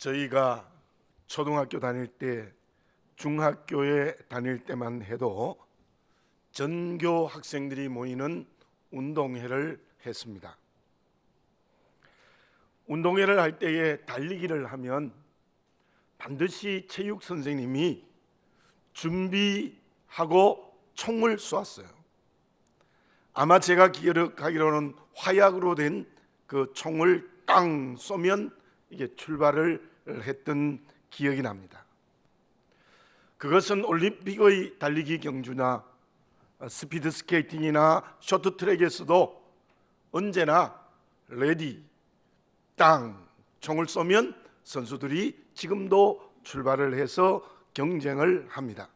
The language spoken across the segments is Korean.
저희가 초등학교 다닐 때, 중학교에 다닐 때만 해도 전교 학생들이 모이는 운동회를 했습니다. 운동회를 할 때에 달리기를 하면 반드시 체육 선생님이 준비하고 총을 쏘았어요. 아마 제가 기억하기로는 화약으로 된 그 총을 땅 쏘면 이게 출발을 했던 기억이 납니다. 그것은 올림픽의 달리기 경주나 스피드 스케이팅이나 쇼트트랙에서도 언제나 레디, 땅, 총을 쏘면 선수들이 지금도 출발을 해서 경쟁을 합니다.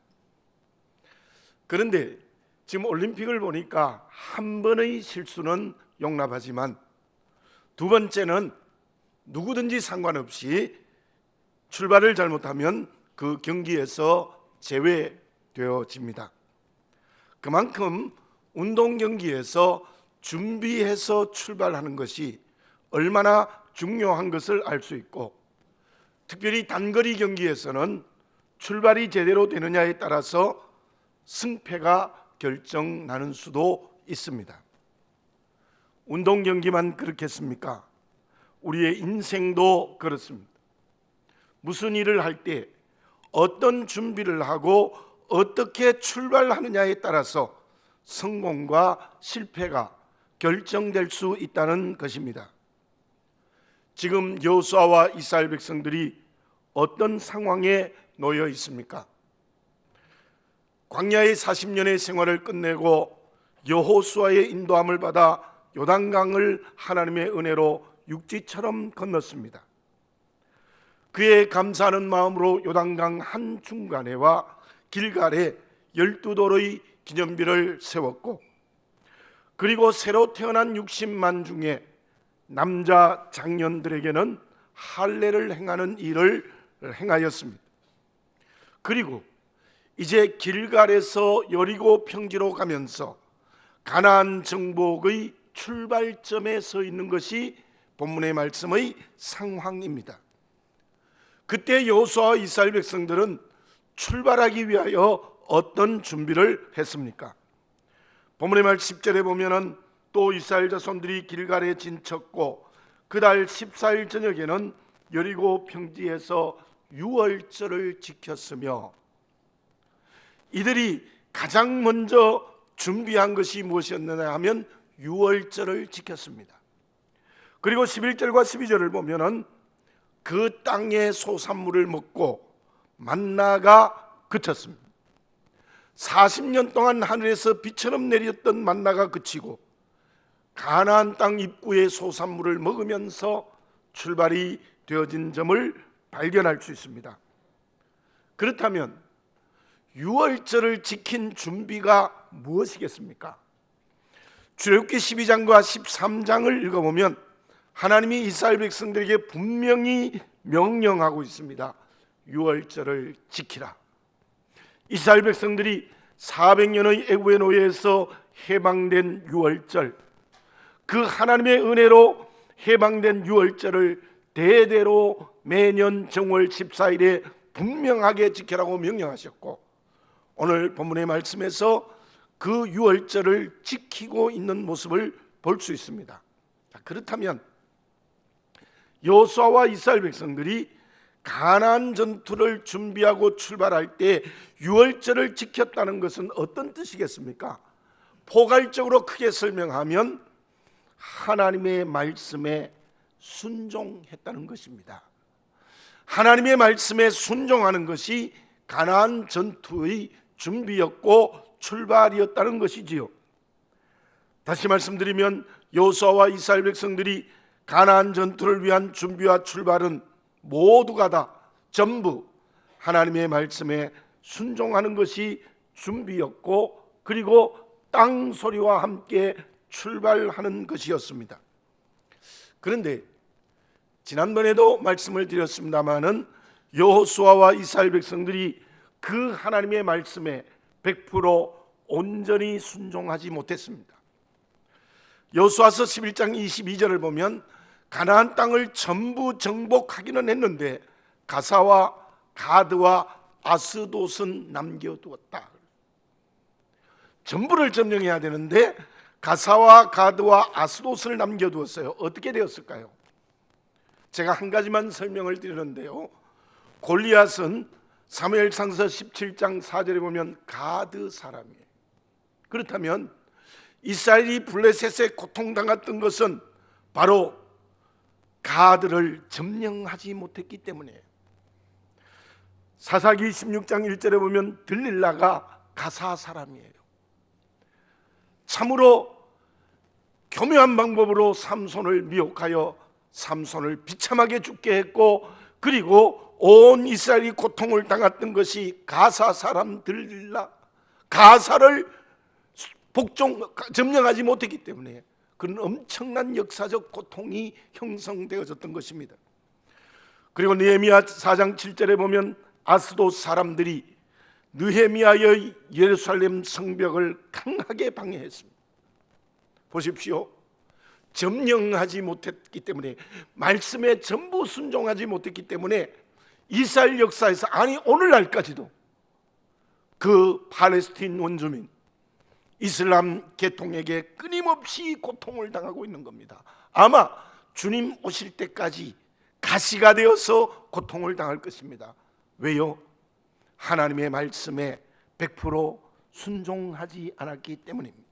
그런데 지금 올림픽을 보니까 한 번의 실수는 용납하지만 두 번째는 누구든지 상관없이 출발을 잘못하면 그 경기에서 제외되어집니다. 그만큼 운동 경기에서 준비해서 출발하는 것이 얼마나 중요한 것을 알 수 있고, 특별히 단거리 경기에서는 출발이 제대로 되느냐에 따라서 승패가 결정나는 수도 있습니다. 운동 경기만 그렇겠습니까? 우리의 인생도 그렇습니다. 무슨 일을 할 때 어떤 준비를 하고 어떻게 출발하느냐에 따라서 성공과 실패가 결정될 수 있다는 것입니다. 지금 여호수아와 이스라엘 백성들이 어떤 상황에 놓여 있습니까? 광야의 40년의 생활을 끝내고 여호수아의 인도함을 받아 요단강을 하나님의 은혜로 육지처럼 건넜습니다. 그의 감사하는 마음으로 요단강 한 중간에와 길갈에 12돌의 기념비를 세웠고, 그리고 새로 태어난 60만 중에 남자 장년들에게는 할례를 행하는 일을 행하였습니다. 그리고 이제 길갈에서 여리고 평지로 가면서 가나안 정복의 출발점에 서 있는 것이 본문의 말씀의 상황입니다. 그때 여호수아와 이스라엘 백성들은 출발하기 위하여 어떤 준비를 했습니까? 본문의 말씀 10절에 보면은 또 이스라엘 자손들이 길갈에 진쳤고 그달 14일 저녁에는 여리고 평지에서 유월절을 지켰으며, 이들이 가장 먼저 준비한 것이 무엇이었느냐 하면 유월절을 지켰습니다. 그리고 11절과 12절을 보면은 그 땅의 소산물을 먹고 만나가 그쳤습니다. 40년 동안 하늘에서 비처럼 내렸던 만나가 그치고 가나안 땅 입구의 소산물을 먹으면서 출발이 되어진 점을 발견할 수 있습니다. 그렇다면 유월절을 지킨 준비가 무엇이겠습니까? 출애굽기 12장과 13장을 읽어보면 하나님이 이스라엘 백성들에게 분명히 명령하고 있습니다. 유월절을 지키라. 이스라엘 백성들이 400년의 애굽의 노예에서 해방된 유월절, 그 하나님의 은혜로 해방된 유월절을 대대로 매년 정월 14일에 분명하게 지키라고 명령하셨고, 오늘 본문의 말씀에서 그 유월절을 지키고 있는 모습을 볼 수 있습니다. 그렇다면 여호수아와 이스라엘 백성들이 가나안 전투를 준비하고 출발할 때 유월절을 지켰다는 것은 어떤 뜻이겠습니까? 포괄적으로 크게 설명하면 하나님의 말씀에 순종했다는 것입니다. 하나님의 말씀에 순종하는 것이 가나안 전투의 준비였고 출발이었다는 것이지요. 다시 말씀드리면 여호수아와 이스라엘 백성들이 가나안 전투를 위한 준비와 출발은 모두가 다 전부 하나님의 말씀에 순종하는 것이 준비였고, 그리고 땅 소리와 함께 출발하는 것이었습니다. 그런데 지난번에도 말씀을 드렸습니다마는 여호수아와 이스라엘 백성들이 그 하나님의 말씀에 100% 온전히 순종하지 못했습니다. 여호수아서 11장 22절을 보면 가나안 땅을 전부 정복하기는 했는데 가사와 가드와 아스돗은 남겨두었다. 전부를 점령해야 되는데 가사와 가드와 아스돗을 남겨두었어요. 어떻게 되었을까요? 제가 한 가지만 설명을 드리는데요, 골리앗은 사무엘상서 17장 4절에 보면 가드 사람이에요. 그렇다면 이스라엘이 블레셋에 고통당했던 것은 바로 가드를 점령하지 못했기 때문에, 사사기 16장 1절에 보면 들릴라가 가사 사람이에요. 참으로 교묘한 방법으로 삼손을 미혹하여 삼손을 비참하게 죽게 했고, 그리고 온 이스라엘이 고통을 당했던 것이 가사 사람 들릴라, 가사를 점령하지 못했기 때문에 그런 엄청난 역사적 고통이 형성되어졌던 것입니다. 그리고 느헤미야 4장 7절에 보면 아스돗 사람들이 느헤미야의 예루살렘 성벽을 강하게 방해했습니다. 보십시오. 점령하지 못했기 때문에, 말씀에 전부 순종하지 못했기 때문에 이스라엘 역사에서, 아니 오늘날까지도 그 팔레스틴 원주민 이슬람 계통에게 끊임없이 고통을 당하고 있는 겁니다. 아마 주님 오실 때까지 가시가 되어서 고통을 당할 것입니다. 왜요? 하나님의 말씀에 100% 순종하지 않았기 때문입니다.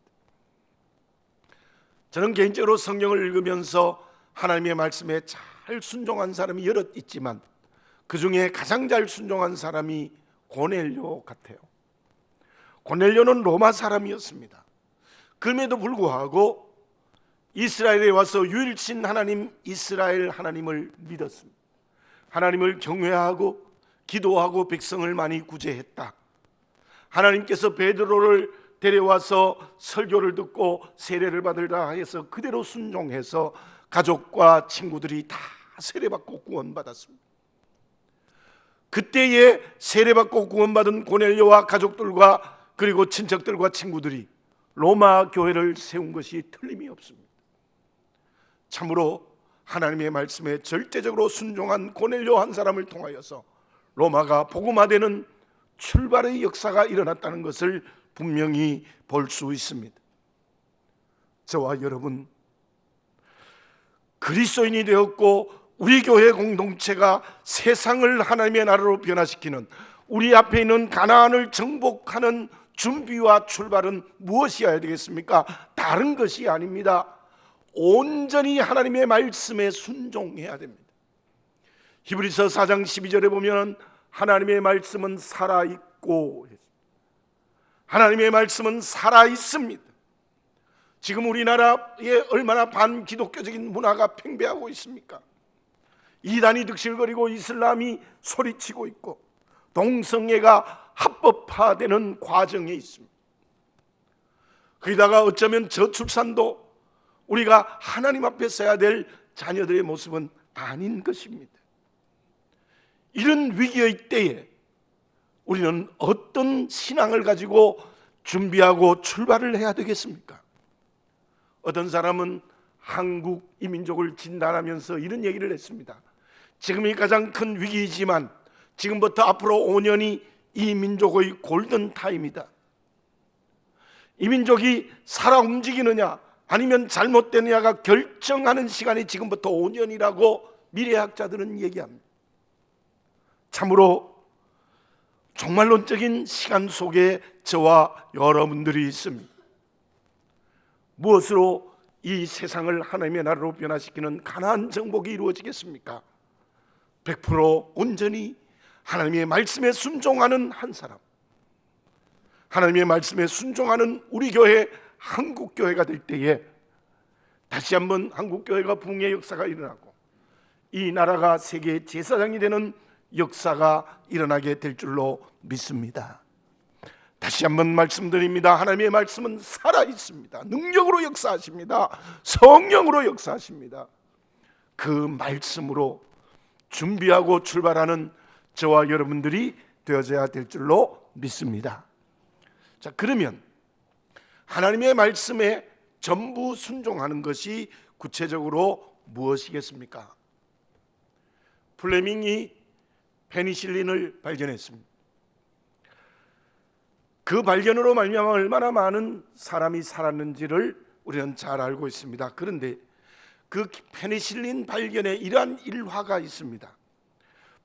저는 개인적으로 성경을 읽으면서 하나님의 말씀에 잘 순종한 사람이 여럿 있지만 그 중에 가장 잘 순종한 사람이 고넬료 같아요. 고넬료는 로마 사람이었습니다. 그럼에도 불구하고 이스라엘에 와서 유일신 하나님 이스라엘 하나님을 믿었습니다. 하나님을 경외하고 기도하고 백성을 많이 구제했다. 하나님께서 베드로를 데려와서 설교를 듣고 세례를 받으라 해서 그대로 순종해서 가족과 친구들이 다 세례받고 구원받았습니다. 그때에 세례받고 구원받은 고넬료와 가족들과 그리고 친척들과 친구들이 로마 교회를 세운 것이 틀림이 없습니다. 참으로 하나님의 말씀에 절대적으로 순종한 고넬료 한 사람을 통하여서 로마가 복음화되는 출발의 역사가 일어났다는 것을 분명히 볼 수 있습니다. 저와 여러분, 그리스도인이 되었고 우리 교회 공동체가 세상을 하나님의 나라로 변화시키는, 우리 앞에 있는 가나안을 정복하는 준비와 출발은 무엇이어야 되겠습니까? 다른 것이 아닙니다. 온전히 하나님의 말씀에 순종해야 됩니다. 히브리서 4장 12절에 보면 하나님의 말씀은 살아있고, 하나님의 말씀은 살아있습니다. 지금 우리나라에 얼마나 반기독교적인 문화가 팽배하고 있습니까? 이단이 득실거리고 이슬람이 소리치고 있고 동성애가 합법화되는 과정에 있습니다. 거기다가 어쩌면 저출산도 우리가 하나님 앞에 서야 될 자녀들의 모습은 아닌 것입니다. 이런 위기의 때에 우리는 어떤 신앙을 가지고 준비하고 출발을 해야 되겠습니까? 어떤 사람은 한국 이민족을 진단하면서 이런 얘기를 했습니다. 지금이 가장 큰 위기이지만 지금부터 앞으로 5년이 이 민족의 골든타임이다. 이 민족이 살아 움직이느냐 아니면 잘못되느냐가 결정하는 시간이 지금부터 5년이라고 미래학자들은 얘기합니다. 참으로 종말론적인 시간 속에 저와 여러분들이 있습니다. 무엇으로 이 세상을 하나님의 나라로 변화시키는 가나안 정복이 이루어지겠습니까? 100% 온전히 하나님의 말씀에 순종하는 한 사람, 하나님의 말씀에 순종하는 우리 교회 한국교회가 될 때에 다시 한번 한국교회가 붕의 역사가 일어나고 이 나라가 세계 제사장이 되는 역사가 일어나게 될 줄로 믿습니다. 다시 한번 말씀드립니다. 하나님의 말씀은 살아있습니다. 능력으로 역사하십니다. 성령으로 역사하십니다. 그 말씀으로 준비하고 출발하는 저와 여러분들이 되어져야 될 줄로 믿습니다. 자, 그러면 하나님의 말씀에 전부 순종하는 것이 구체적으로 무엇이겠습니까? 플레밍이 페니실린을 발견했습니다. 그 발견으로 말미암아 얼마나 많은 사람이 살았는지를 우리는 잘 알고 있습니다. 그런데 그 페니실린 발견에 이러한 일화가 있습니다.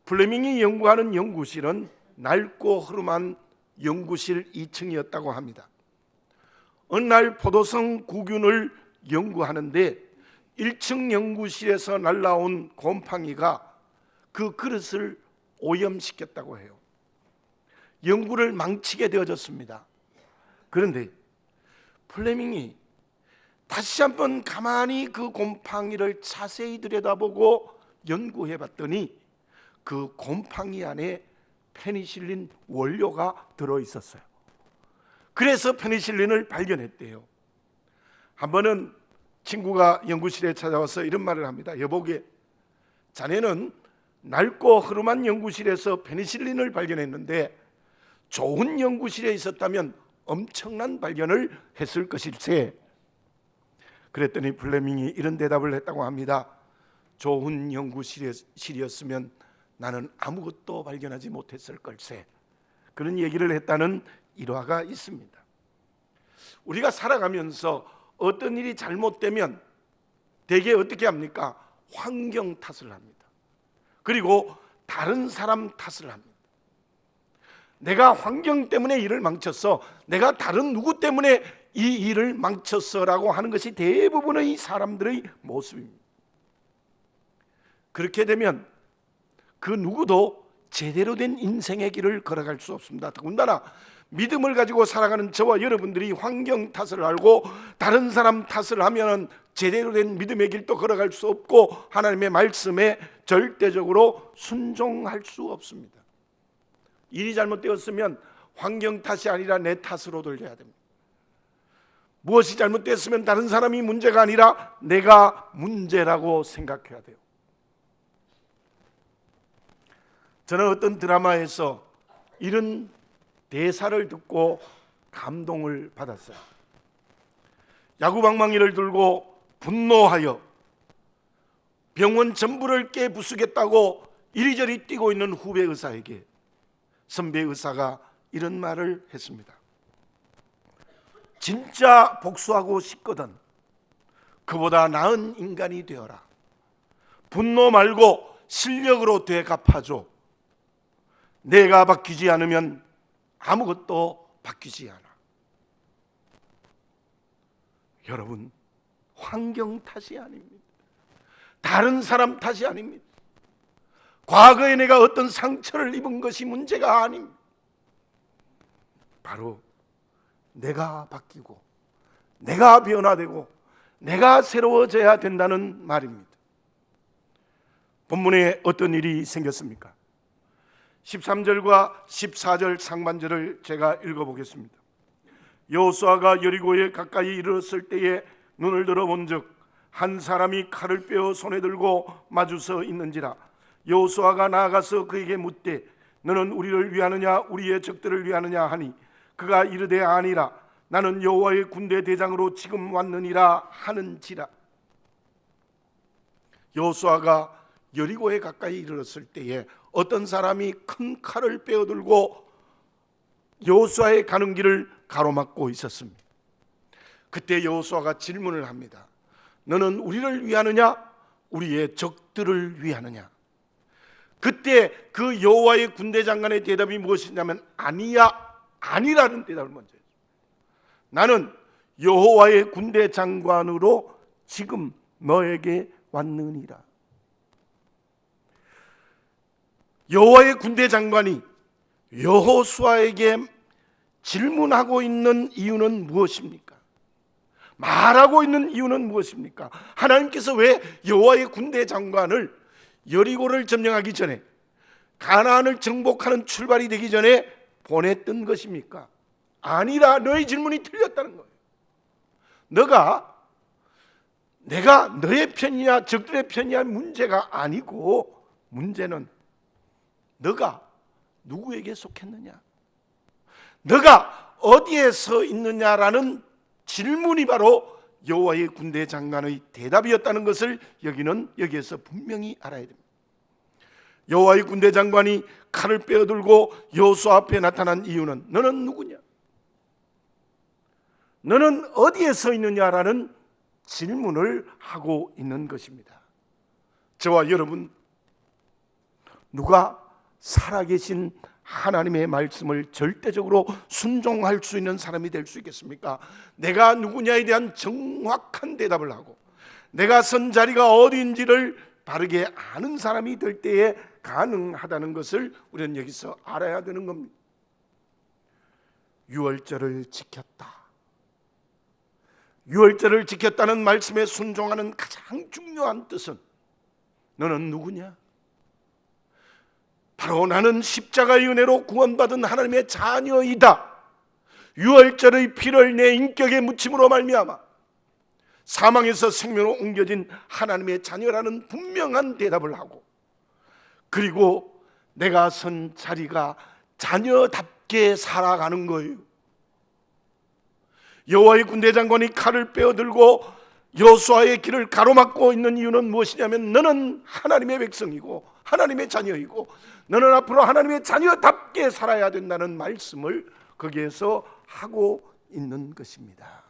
플레밍이 연구하는 연구실은 낡고 허름한 연구실 2층이었다고 합니다. 어느 날 포도성 구균을 연구하는데 1층 연구실에서 날라온 곰팡이가 그 그릇을 오염시켰다고 해요. 연구를 망치게 되어졌습니다. 그런데 플레밍이 다시 한번 가만히 그 곰팡이를 자세히 들여다보고 연구해 봤더니 그 곰팡이 안에 페니실린 원료가 들어있었어요. 그래서 페니실린을 발견했대요. 한 번은 친구가 연구실에 찾아와서 이런 말을 합니다. 여보게, 자네는 낡고 허름한 연구실에서 페니실린을 발견했는데 좋은 연구실에 있었다면 엄청난 발견을 했을 것일세. 그랬더니 플레밍이 이런 대답을 했다고 합니다. 좋은 연구실이었으면 나는 아무것도 발견하지 못했을 걸세. 그런 얘기를 했다는 일화가 있습니다. 우리가 살아가면서 어떤 일이 잘못되면 대개 어떻게 합니까? 환경 탓을 합니다. 그리고 다른 사람 탓을 합니다. 내가 환경 때문에 일을 망쳤어, 내가 다른 누구 때문에 이 일을 망쳤어라고 하는 것이 대부분의 사람들의 모습입니다. 그렇게 되면 그 누구도 제대로 된 인생의 길을 걸어갈 수 없습니다. 더군다나 믿음을 가지고 살아가는 저와 여러분들이 환경 탓을 알고 다른 사람 탓을 하면 제대로 된 믿음의 길도 걸어갈 수 없고 하나님의 말씀에 절대적으로 순종할 수 없습니다. 일이 잘못되었으면 환경 탓이 아니라 내 탓으로 돌려야 됩니다. 무엇이 잘못됐으면 다른 사람이 문제가 아니라 내가 문제라고 생각해야 돼요. 저는 어떤 드라마에서 이런 대사를 듣고 감동을 받았어요. 야구방망이를 들고 분노하여 병원 전부를 깨부수겠다고 이리저리 뛰고 있는 후배 의사에게 선배 의사가 이런 말을 했습니다. 진짜 복수하고 싶거든 그보다 나은 인간이 되어라. 분노 말고 실력으로 되갚아줘. 내가 바뀌지 않으면 아무것도 바뀌지 않아. 여러분, 환경 탓이 아닙니다. 다른 사람 탓이 아닙니다. 과거에 내가 어떤 상처를 입은 것이 문제가 아닙니다. 바로 내가 바뀌고 내가 변화되고 내가 새로워져야 된다는 말입니다. 본문에 어떤 일이 생겼습니까? 13절과 14절 상반절을 제가 읽어보겠습니다. 여호수아가 여리고에 가까이 이르렀을 때에 눈을 들어본즉 한 사람이 칼을 빼어 손에 들고 마주서 있는지라. 여호수아가 나아가서 그에게 묻되 너는 우리를 위하느냐 우리의 적들을 위하느냐 하니 그가 이르되 아니라 나는 여호와의 군대 대장으로 지금 왔느니라 하는지라. 여호수아가 여리고에 가까이 이르렀을 때에 어떤 사람이 큰 칼을 빼어들고 여호수아의 가는 길을 가로막고 있었습니다. 그때 여호수아가 질문을 합니다. 너는 우리를 위하느냐 우리의 적들을 위하느냐. 그때 그 여호와의 군대 장관의 대답이 무엇이냐면 아니야, 아니라는 대답을 먼저 했습니다. 나는 여호와의 군대 장관으로 지금 너에게 왔느니라. 여호와의 군대 장관이 여호수아에게 질문하고 있는 이유는 무엇입니까? 말하고 있는 이유는 무엇입니까? 하나님께서 왜 여호와의 군대 장관을 여리고를 점령하기 전에 가나안을 정복하는 출발이 되기 전에 보냈던 것입니까? 아니라 너의 질문이 틀렸다는 거예요. 내가 너의 편이냐 적들의 편이냐 문제가 아니고 문제는 너가 누구에게 속했느냐, 너가 어디에 서 있느냐라는 질문이 바로 여호와의 군대 장관의 대답이었다는 것을 여기에서 분명히 알아야 됩니다. 여호와의 군대 장관이 칼을 빼어들고 여호수아 앞에 나타난 이유는 너는 누구냐? 너는 어디에 서 있느냐라는 질문을 하고 있는 것입니다. 저와 여러분, 누가 살아계신 하나님의 말씀을 절대적으로 순종할 수 있는 사람이 될 수 있겠습니까? 내가 누구냐에 대한 정확한 대답을 하고 내가 선 자리가 어디인지를 바르게 아는 사람이 될 때에 가능하다는 것을 우리는 여기서 알아야 되는 겁니다. 유월절을 지켰다. 유월절을 지켰다는 말씀에 순종하는 가장 중요한 뜻은 너는 누구냐? 바로 나는 십자가의 은혜로 구원받은 하나님의 자녀이다. 유월절의 피를 내 인격에 묻힘으로 말미암아 사망에서 생명으로 옮겨진 하나님의 자녀라는 분명한 대답을 하고, 그리고 내가 선 자리가 자녀답게 살아가는 거예요. 여호와의 군대 장관이 칼을 빼어들고 여호수아의 길을 가로막고 있는 이유는 무엇이냐면 너는 하나님의 백성이고 하나님의 자녀이고 너는 앞으로 하나님의 자녀답게 살아야 된다는 말씀을 거기에서 하고 있는 것입니다.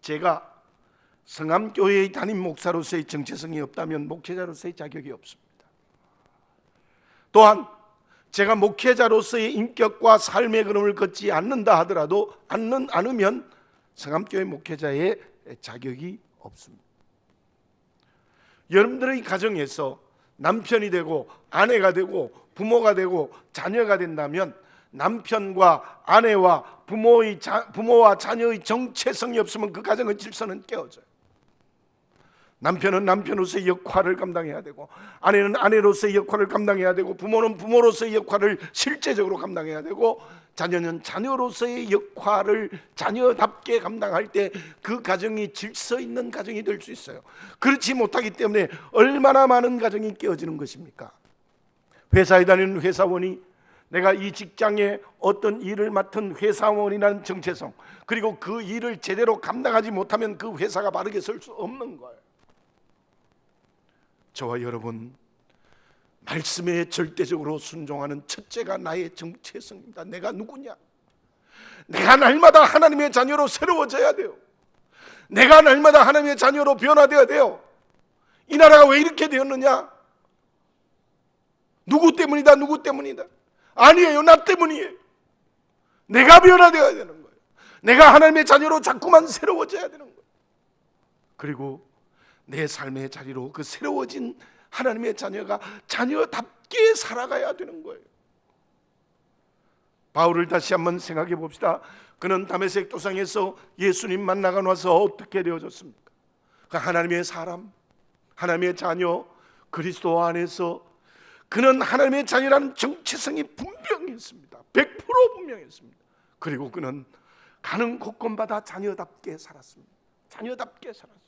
제가 성암교회의 담임 목사로서의 정체성이 없다면 목회자로서의 자격이 없습니다. 또한 제가 목회자로서의 인격과 삶의 걸음을 걷지 않는다 하더라도 않으면 성암교회 목회자의 자격이 없습니다. 여러분들의 가정에서 남편이 되고 아내가 되고 부모가 되고 자녀가 된다면 남편과 아내와 부모와 자녀의 정체성이 없으면 그 가정의 질서는 깨어져요. 남편은 남편으로서의 역할을 감당해야 되고 아내는 아내로서의 역할을 감당해야 되고 부모는 부모로서의 역할을 실제적으로 감당해야 되고 자녀는 자녀로서의 역할을 자녀답게 감당할 때 그 가정이 질서 있는 가정이 될 수 있어요. 그렇지 못하기 때문에 얼마나 많은 가정이 깨어지는 것입니까? 회사에 다니는 회사원이 내가 이 직장에 어떤 일을 맡은 회사원이라는 정체성, 그리고 그 일을 제대로 감당하지 못하면 그 회사가 바르게 설 수 없는 거예요. 저와 여러분, 말씀에 절대적으로 순종하는 첫째가 나의 정체성입니다. 내가 누구냐? 내가 날마다 하나님의 자녀로 새로워져야 돼요. 내가 날마다 하나님의 자녀로 변화되어야 돼요. 이 나라가 왜 이렇게 되었느냐? 누구 때문이다, 누구 때문이다. 아니에요, 나 때문이에요. 내가 변화되어야 되는 거예요. 내가 하나님의 자녀로 자꾸만 새로워져야 되는 거예요. 그리고 내 삶의 자리로 그 새로워진 하나님의 자녀가 자녀답게 살아가야 되는 거예요. 바울을 다시 한번 생각해 봅시다. 그는 다메섹 도상에서 예수님 만나가 와서 어떻게 되어졌습니까? 하나님의 사람, 하나님의 자녀, 그리스도 안에서 그는 하나님의 자녀라는 정체성이 분명했습니다. 100% 분명했습니다. 그리고 그는 가는 곳곳마다 자녀답게 살았습니다. 자녀답게 살았습니다.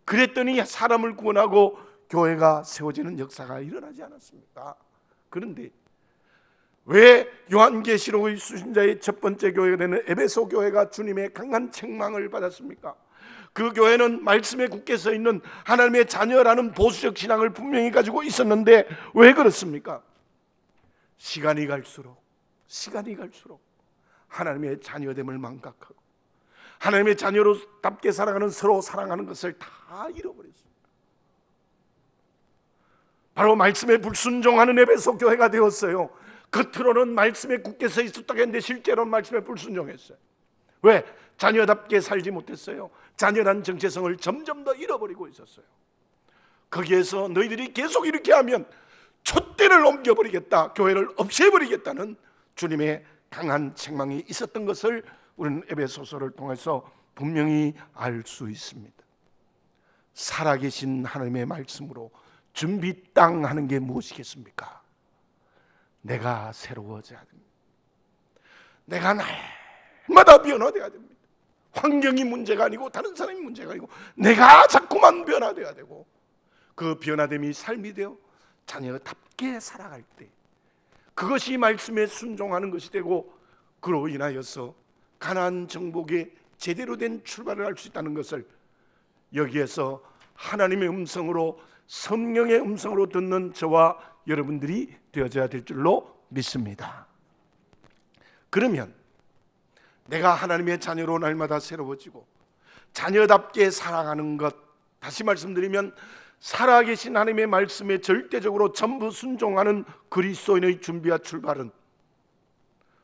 그랬더니 사람을 구원하고 교회가 세워지는 역사가 일어나지 않았습니까? 그런데 왜 요한계시록의 수신자의 첫 번째 교회가 되는 에베소 교회가 주님의 강한 책망을 받았습니까? 그 교회는 말씀에 굳게 서 있는 하나님의 자녀라는 보수적 신앙을 분명히 가지고 있었는데 왜 그렇습니까? 시간이 갈수록 하나님의 자녀됨을 망각하고 하나님의 자녀로답게 살아가는 서로 사랑하는 것을 다 잃어버렸습니다. 바로 말씀에 불순종하는 에베소 교회가 되었어요. 겉으로는 말씀에 굳게 서 있었다고 했는데 실제로는 말씀에 불순종했어요. 왜? 자녀답게 살지 못했어요. 자녀란 정체성을 점점 더 잃어버리고 있었어요. 거기에서 너희들이 계속 이렇게 하면 촛대를 옮겨버리겠다, 교회를 없애버리겠다는 주님의 강한 책망이 있었던 것을 우리는 에베소서를 통해서 분명히 알 수 있습니다. 살아계신 하나님의 말씀으로 준비 땅 하는 게 무엇이겠습니까? 내가 새로워져야 됩니다. 내가 날마다 변화돼야 됩니다. 환경이 문제가 아니고 다른 사람이 문제가 아니고 내가 자꾸만 변화돼야 되고, 그 변화됨이 삶이 되어 자녀답게 살아갈 때 그것이 말씀에 순종하는 것이 되고, 그로 인하여서 가나안 정복에 제대로 된 출발을 할 수 있다는 것을 여기에서 하나님의 음성으로 성령의 음성으로 듣는 저와 여러분들이 되어져야 될 줄로 믿습니다. 그러면 내가 하나님의 자녀로 날마다 새로워지고 자녀답게 살아가는 것, 다시 말씀드리면 살아계신 하나님의 말씀에 절대적으로 전부 순종하는 그리스도인의 준비와 출발은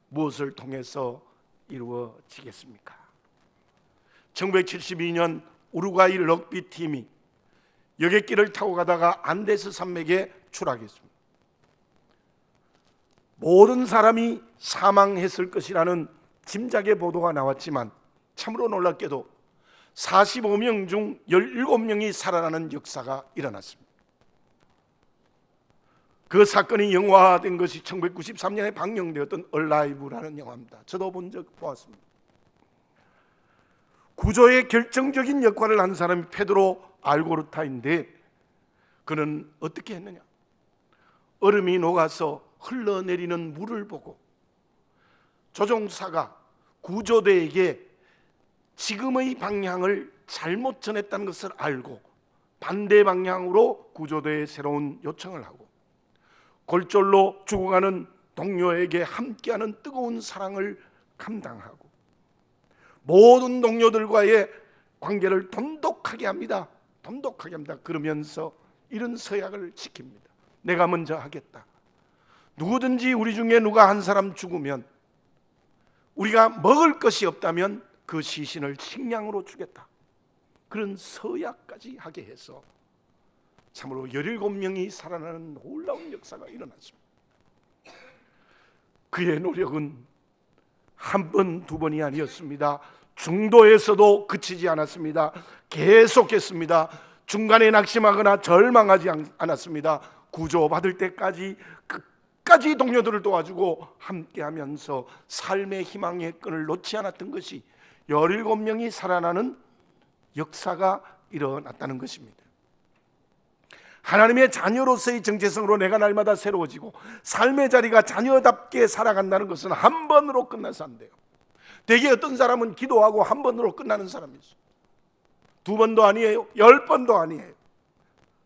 무엇을 통해서 이루어지겠습니까? 1972년 우루과이 럭비 팀이 여객기를 타고 가다가 안데스 산맥에 추락했습니다. 모든 사람이 사망했을 것이라는 짐작의 보도가 나왔지만 참으로 놀랍게도 45명 중 17명이 살아나는 역사가 일어났습니다. 그 사건이 영화화된 것이 1993년에 방영되었던 얼라이브라는 영화입니다. 저도 보았습니다. 구조의 결정적인 역할을 한 사람이 페드로 알고르타인데, 그는 어떻게 했느냐? 얼음이 녹아서 흘러내리는 물을 보고 조종사가 구조대에게 지금의 방향을 잘못 전했다는 것을 알고 반대 방향으로 구조대에 새로운 요청을 하고, 골절로 죽어가는 동료에게 함께하는 뜨거운 사랑을 감당하고, 모든 동료들과의 관계를 돈독하게 합니다. 돈독하게 합니다. 그러면서 이런 서약을 지킵니다. 내가 먼저 하겠다. 누구든지 우리 중에 누가 한 사람 죽으면 우리가 먹을 것이 없다면 그 시신을 식량으로 주겠다. 그런 서약까지 하게 해서 참으로 17명이 살아나는 놀라운 역사가 일어났습니다. 그의 노력은 한 번, 두 번이 아니었습니다. 중도에서도 그치지 않았습니다. 계속했습니다. 중간에 낙심하거나 절망하지 않았습니다. 구조받을 때까지 끝까지 동료들을 도와주고 함께하면서 삶의 희망의 끈을 놓지 않았던 것이 17명이 살아나는 역사가 일어났다는 것입니다. 하나님의 자녀로서의 정체성으로 내가 날마다 새로워지고 삶의 자리가 자녀답게 살아간다는 것은 한 번으로 끝나서 안 돼요. 대개 어떤 사람은 기도하고 한 번으로 끝나는 사람이 있어요. 2번도 아니에요. 10번도 아니에요.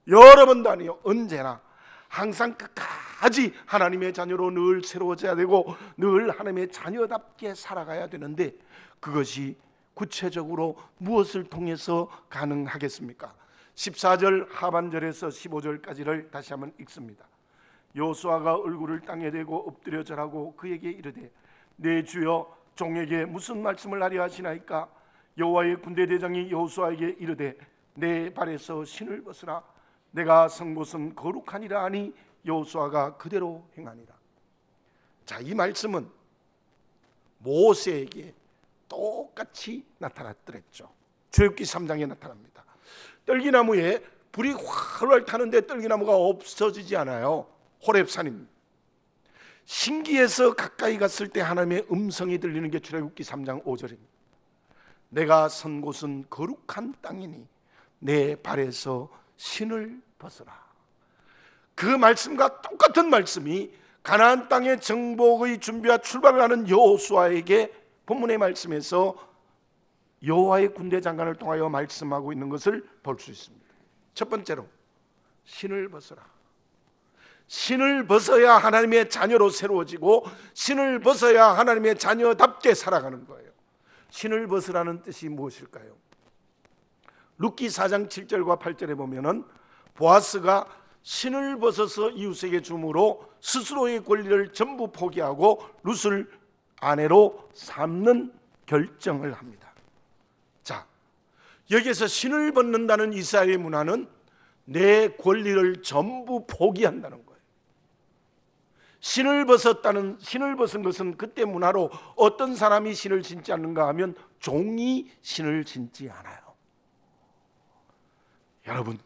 여러 번도 아니에요. 언제나 항상 끝까지 하나님의 자녀로 늘 새로워져야 되고 늘 하나님의 자녀답게 살아가야 되는데, 그것이 구체적으로 무엇을 통해서 가능하겠습니까? 14절 하반절에서 15절까지를 다시 한번 읽습니다. 여호수아가 얼굴을 땅에 대고 엎드려 절하고 그에게 이르되, 내 주여 종에게 무슨 말씀을 하려 하시나이까? 여호와의 군대 대장이 여호수아에게 이르되, 내 발에서 신을 벗으라. 내가 선 곳은 거룩하니라 하니 여호수아가 그대로 행하니라. 자, 이 말씀은 모세에게 똑같이 나타났더랬죠. 출애굽기 3장에 나타납니다. 떨기나무에 불이 활활 타는데 떨기나무가 없어지지 않아요. 호렙산입니다. 신기해서 가까이 갔을 때 하나님의 음성이 들리는 게 출애굽기 3장 5절입니다. 내가 선 곳은 거룩한 땅이니 내 발에서 신을 벗어라. 그 말씀과 똑같은 말씀이 가나안 땅의 정복의 준비와 출발을 하는 여호수아에게 본문의 말씀에서 여호와의 군대 장관을 통하여 말씀하고 있는 것을 볼 수 있습니다. 첫 번째로 신을 벗어라. 신을 벗어야 하나님의 자녀로 새로워지고 신을 벗어야 하나님의 자녀답게 살아가는 거예요. 신을 벗으라는 뜻이 무엇일까요? 룻기 4장 7절과 8절에 보면은 보아스가 신을 벗어서 이웃에게 줌으로 스스로의 권리를 전부 포기하고 룻을 아내로 삼는 결정을 합니다. 자, 여기에서 신을 벗는다는 이스라엘의 문화는 내 권리를 전부 포기한다는 거예요. 신을 벗은 것은 그때 문화로 어떤 사람이 신을 신지 않는가 하면 종이 신을 신지 않아요. 여러분,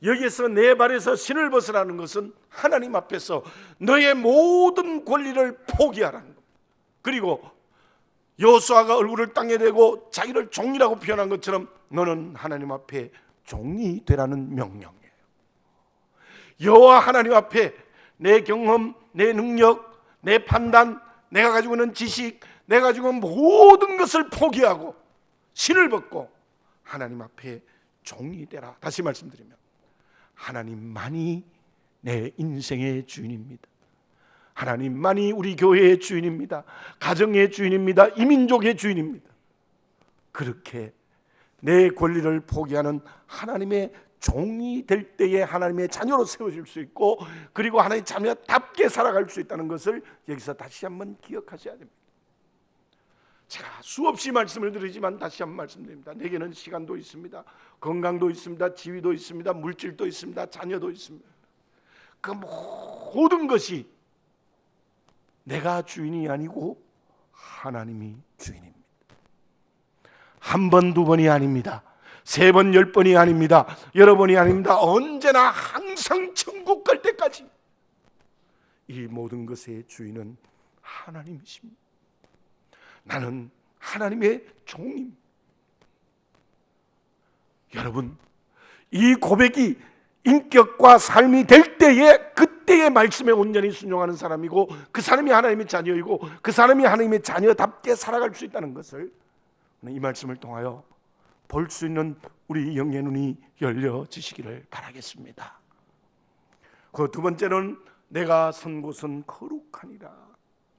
여기에서 내 발에서 신을 벗으라는 것은 하나님 앞에서 너의 모든 권리를 포기하라는 겁니다. 그리고 여호수아가 얼굴을 땅에 대고 자기를 종이라고 표현한 것처럼 너는 하나님 앞에 종이 되라는 명령이에요. 여호와 하나님 앞에 내 경험, 내 능력, 내 판단, 내가 가지고 있는 지식, 내가 가지고 있는 모든 것을 포기하고 신을 벗고 하나님 앞에 종이 되라. 다시 말씀드리면 하나님만이 내 인생의 주인입니다. 하나님만이 우리 교회의 주인입니다. 가정의 주인입니다. 이민족의 주인입니다. 그렇게 내 권리를 포기하는 하나님의 종이 될 때에 하나님의 자녀로 세워질 수 있고, 그리고 하나님의 자녀답게 살아갈 수 있다는 것을 여기서 다시 한번 기억하셔야 됩니다. 제가 수없이 말씀을 드리지만 다시 한번 말씀드립니다. 내게는 시간도 있습니다. 건강도 있습니다. 지위도 있습니다. 물질도 있습니다. 자녀도 있습니다. 그 모든 것이 내가 주인이 아니고 하나님이 주인입니다. 한 번, 두 번이 아닙니다. 세 번, 10번이 아닙니다. 여러 번이 아닙니다. 언제나 항상 천국 갈 때까지 이 모든 것의 주인은 하나님이십니다. 나는 하나님의 종입니다. 여러분, 이 고백이 인격과 삶이 될 때에 그때의 말씀에 온전히 순종하는 사람이고, 그 사람이 하나님의 자녀이고, 그 사람이 하나님의 자녀답게 살아갈 수 있다는 것을 이 말씀을 통하여 볼 수 있는 우리 영의 눈이 열려지시기를 바라겠습니다. 그 두 번째는 내가 선 곳은 거룩하니라.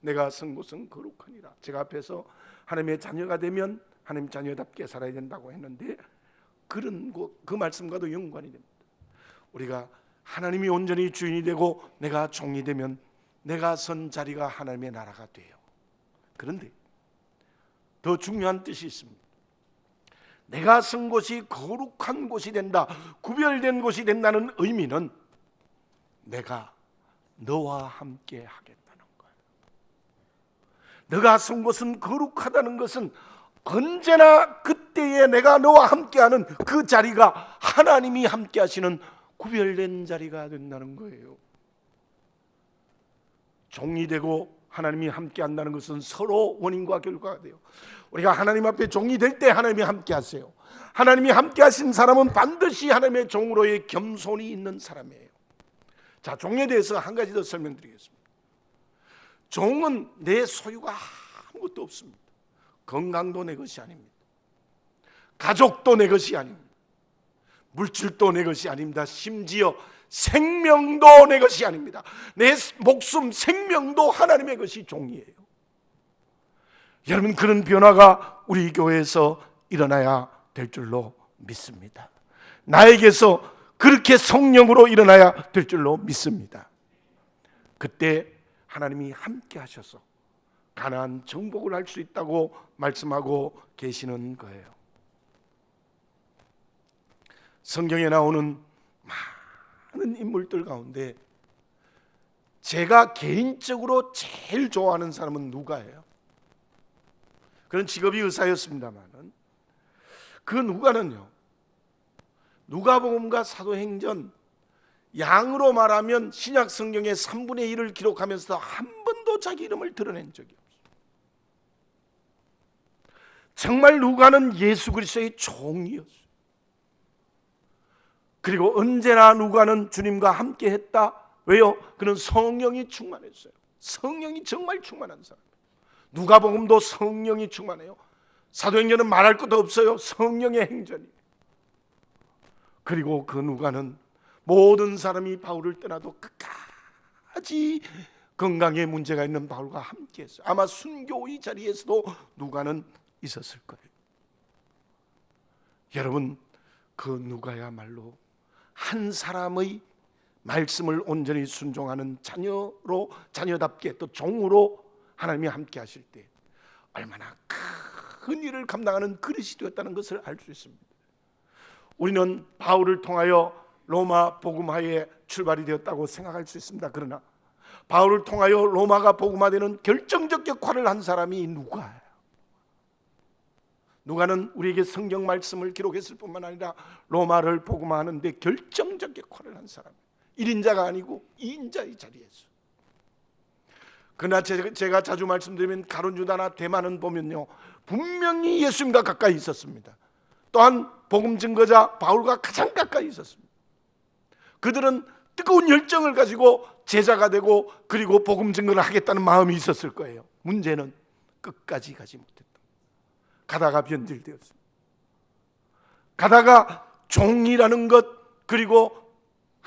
내가 선 곳은 거룩하니라. 제가 앞에서 하나님의 자녀가 되면 하나님 자녀답게 살아야 된다고 했는데, 그런 그 말씀과도 연관이 됩니다. 우리가 하나님이 온전히 주인이 되고 내가 종이 되면 내가 선 자리가 하나님의 나라가 돼요. 그런데 더 중요한 뜻이 있습니다. 내가 선 곳이 거룩한 곳이 된다, 구별된 곳이 된다는 의미는 내가 너와 함께 하겠다는 거예요. 내가 선 곳은 거룩하다는 것은 언제나 그때에 내가 너와 함께하는 그 자리가 하나님이 함께 하시는 구별된 자리가 된다는 거예요. 종이 되고 하나님이 함께 한다는 것은 서로 원인과 결과가 돼요. 우리가 하나님 앞에 종이 될 때 하나님이 함께 하세요. 하나님이 함께 하신 사람은 반드시 하나님의 종으로의 겸손이 있는 사람이에요. 자, 종에 대해서 한 가지 더 설명드리겠습니다. 종은 내 소유가 아무것도 없습니다. 건강도 내 것이 아닙니다. 가족도 내 것이 아닙니다. 물질도 내 것이 아닙니다. 심지어 생명도 내 것이 아닙니다. 내 목숨, 생명도 하나님의 것이 종이에요. 여러분, 그런 변화가 우리 교회에서 일어나야 될 줄로 믿습니다. 나에게서 그렇게 성령으로 일어나야 될 줄로 믿습니다. 그때 하나님이 함께 하셔서 가나안 정복을 할 수 있다고 말씀하고 계시는 거예요. 성경에 나오는 많은 인물들 가운데 제가 개인적으로 제일 좋아하는 사람은 누가예요. 그런 직업이 의사였습니다만 그 누가는요, 누가복음과 사도행전 양으로 말하면 신약 성경의 3분의 1을 기록하면서 한 번도 자기 이름을 드러낸 적이 없어요. 정말 누가는 예수 그리스도의 종이었어요. 그리고 언제나 누가는 주님과 함께 했다. 왜요? 그는 성령이 충만했어요. 성령이 정말 충만한 사람. 누가복음도 성령이 충만해요. 사도행전은 말할 것도 없어요. 성령의 행전이에요. 그리고 그 누가는 모든 사람이 바울을 떠나도 끝까지 건강에 문제가 있는 바울과 함께 했어요. 아마 순교 이 자리에서도 누가는 있었을 거예요. 여러분, 그 누가야말로 한 사람의 말씀을 온전히 순종하는 자녀로, 자녀답게 또 종으로 하나님이 함께 하실 때 얼마나 큰 일을 감당하는 그릇이 되었다는 것을 알 수 있습니다. 우리는 바울을 통하여 로마 복음화에 출발이 되었다고 생각할 수 있습니다. 그러나 바울을 통하여 로마가 복음화되는 결정적 역할을 한 사람이 누가예요. 누가는 우리에게 성경 말씀을 기록했을 뿐만 아니라 로마를 복음화하는 데 결정적 역할을 한 사람, 1인자가 아니고 2인자의 자리에서. 그러나 제가 자주 말씀드리면 가룟 유다나 대만은 보면요, 분명히 예수님과 가까이 있었습니다. 또한 복음 증거자 바울과 가장 가까이 있었습니다. 그들은 뜨거운 열정을 가지고 제자가 되고 그리고 복음 증거를 하겠다는 마음이 있었을 거예요. 문제는 끝까지 가지 못했다. 가다가 변질되었습니다. 가다가 종이라는 것, 그리고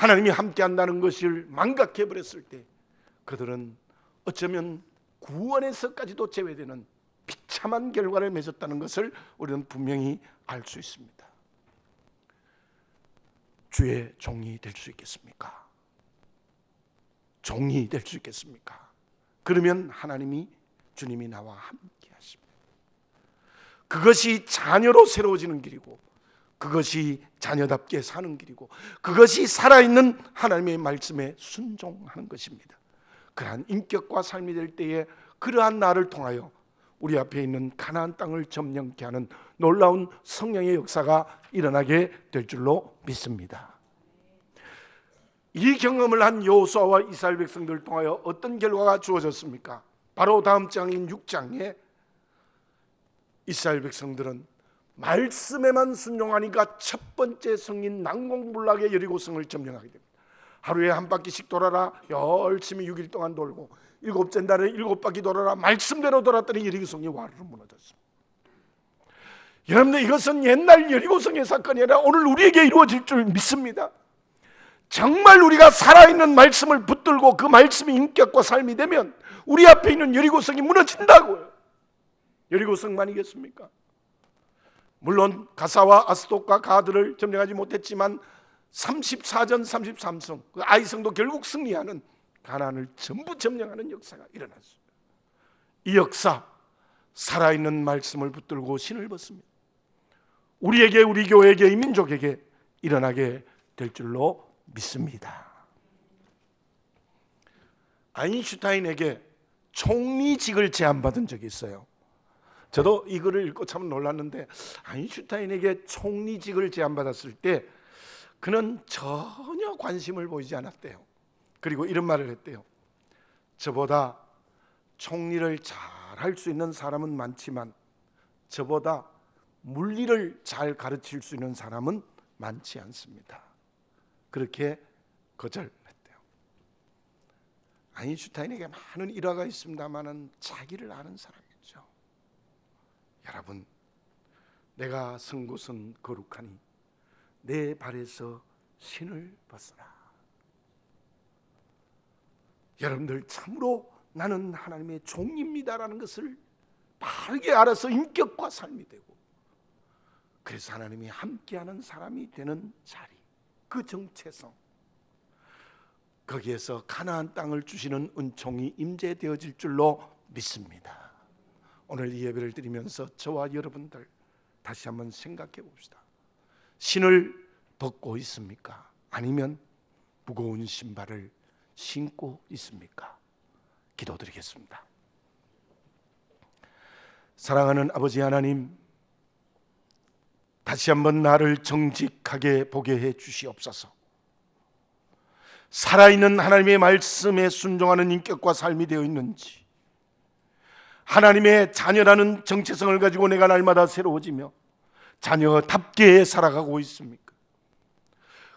하나님이 함께한다는 것을 망각해 버렸을 때 그들은 어쩌면 구원에서까지도 제외되는 비참한 결과를 맺었다는 것을 우리는 분명히 알 수 있습니다. 주의 종이 될 수 있겠습니까? 종이 될 수 있겠습니까? 그러면 하나님이, 주님이 나와 함께 하십니다. 그것이 자녀로 새로워지는 길이고, 그것이 자녀답게 사는 길이고, 그것이 살아있는 하나님의 말씀에 순종하는 것입니다. 그러한 인격과 삶이 될 때에 그러한 나를 통하여 우리 앞에 있는 가나안 땅을 점령케 하는 놀라운 성령의 역사가 일어나게 될 줄로 믿습니다. 이 경험을 한 여호수아와 이스라엘 백성들을 통하여 어떤 결과가 주어졌습니까? 바로 다음 장인 6장에 이스라엘 백성들은 말씀에만 순종하니까 첫 번째 성인 난공불락의 여리고성을 점령하게 됩니다. 하루에 한 바퀴씩 돌아라 열심히 6일 동안 돌고, 일곱째 날에 7바퀴 돌아라 말씀대로 돌았더니 여리고성이 와르르 무너졌습니다. 여러분들, 이것은 옛날 여리고성의 사건이 아니라 오늘 우리에게 이루어질 줄 믿습니다. 정말 우리가 살아있는 말씀을 붙들고 그 말씀이 인격과 삶이 되면 우리 앞에 있는 여리고성이 무너진다고요. 여리고성만이겠습니까? 물론 가사와 아스돗과 가드를 점령하지 못했지만 34전 33성, 그 아이성도 결국 승리하는 가나안을 전부 점령하는 역사가 일어났습니다. 이 역사, 살아있는 말씀을 붙들고 신을 벗습니다. 우리에게, 우리 교회에게, 이 민족에게 일어나게 될 줄로 믿습니다. 아인슈타인에게 총리직을 제안받은 적이 있어요. 저도 이 글을 읽고 참 놀랐는데, 아인슈타인에게 총리직을 제안받았을 때 그는 전혀 관심을 보이지 않았대요. 그리고 이런 말을 했대요. 저보다 총리를 잘 할 수 있는 사람은 많지만 저보다 물리를 잘 가르칠 수 있는 사람은 많지 않습니다. 그렇게 거절했대요. 아인슈타인에게 많은 일화가 있습니다만은 자기를 아는 사람이죠. 여러분, 내가 선 곳은 거룩하니 내 발에서 신을 벗어라. 여러분들, 참으로 나는 하나님의 종입니다라는 것을 바르게 알아서 인격과 삶이 되고, 그래서 하나님이 함께하는 사람이 되는 자리, 그 정체성, 거기에서 가나안 땅을 주시는 은총이 임재되어질 줄로 믿습니다. 오늘 이 예배를 드리면서 저와 여러분들 다시 한번 생각해 봅시다. 신을 벗고 있습니까? 아니면 무거운 신발을 신고 있습니까? 기도드리겠습니다. 사랑하는 아버지 하나님, 다시 한번 나를 정직하게 보게 해 주시옵소서. 살아있는 하나님의 말씀에 순종하는 인격과 삶이 되어 있는지, 하나님의 자녀라는 정체성을 가지고 내가 날마다 새로워지며 자녀답게 살아가고 있습니까?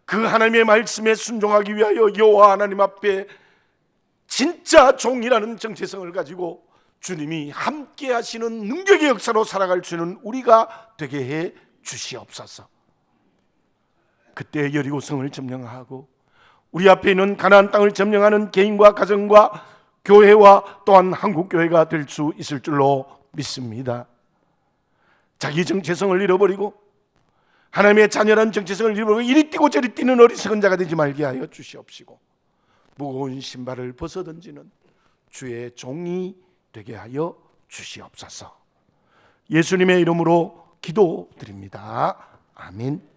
그 하나님의 말씀에 순종하기 위하여 여호와 하나님 앞에 진짜 종이라는 정체성을 가지고 주님이 함께 하시는 능력의 역사로 살아갈 수 있는 우리가 되게 해 주시옵소서. 그때 여리고성을 점령하고 우리 앞에 있는 가나안 땅을 점령하는 개인과 가정과 교회와 또한 한국교회가 될 수 있을 줄로 믿습니다. 자기 정체성을 잃어버리고 하나님의 자녀라는 정체성을 잃어버리고 이리 뛰고 저리 뛰는 어리석은 자가 되지 말게 하여 주시옵시고, 무거운 신발을 벗어던지는 주의 종이 되게 하여 주시옵소서. 예수님의 이름으로 기도드립니다. 아멘.